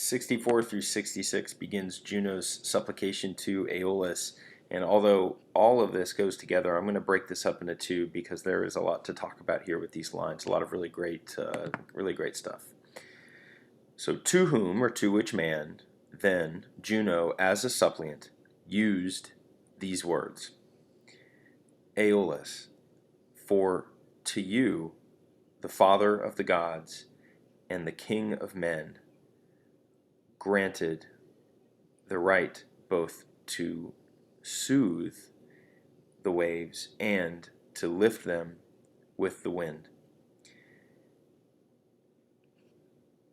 64 through 66 begins Juno's supplication to Aeolus, and although all of this goes together, I'm going to break this up into two because there is a lot to talk about here with these lines. A lot of really great stuff. So, to whom or to which man then Juno, as a suppliant, used these words: Aeolus, for to you, the father of the gods and the king of men, granted the right both to soothe the waves and to lift them with the wind.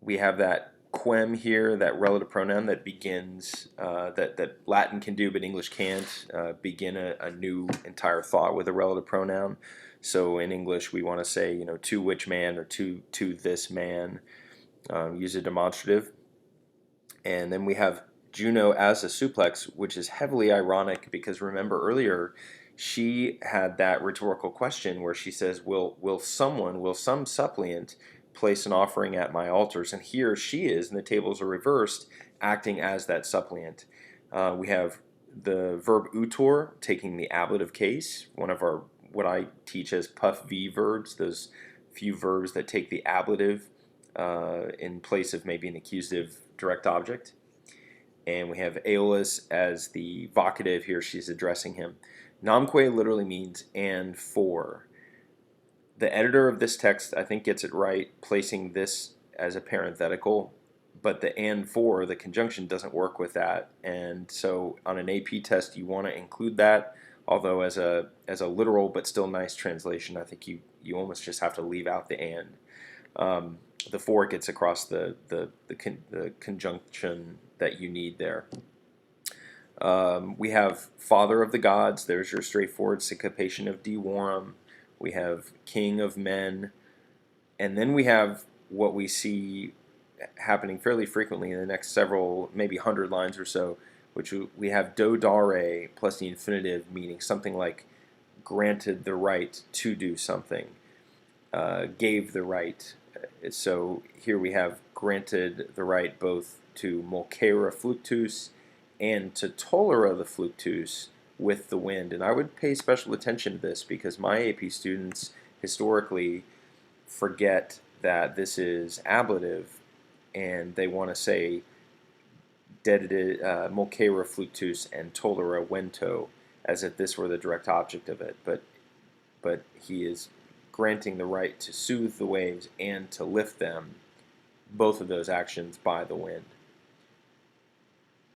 We have that quem here, that relative pronoun that begins, that Latin can do but English can't, begin a new entire thought with a relative pronoun. So in English we want to say, to which man or to this man, use a demonstrative. And then we have Juno as a suplex, which is heavily ironic because remember earlier she had that rhetorical question where she says, will some suppliant place an offering at my altars? And here she is, and the tables are reversed, acting as that suppliant. We have the verb utor taking the ablative case, one of our what I teach as puff V verbs, those few verbs that take the ablative in place of maybe an accusative direct object. And we have Aeolus as the vocative here. She's addressing him. Namque literally means and for. The editor of this text, I think, gets it right, placing this as a parenthetical, but the and for, the conjunction, doesn't work with that. And so on an AP test, you want to include that, although as a literal but still nice translation, I think you almost just have to leave out the and. The for gets across the conjunction that you need there. We have father of the gods. There's your straightforward syncopation of devorum. We have king of men. And then we have what we see happening fairly frequently in the next several, maybe 100 lines or so, which we have do dare plus the infinitive, meaning something like granted the right to do something, gave the right. So here we have granted the right both to mulcera fluctus and to tollera the fluctus with the wind. And I would pay special attention to this because my AP students historically forget that this is ablative and they want to say dedited mulcera fluctus and tollera vento as if this were the direct object of it. But he is granting the right to soothe the waves and to lift them, both of those actions by the wind.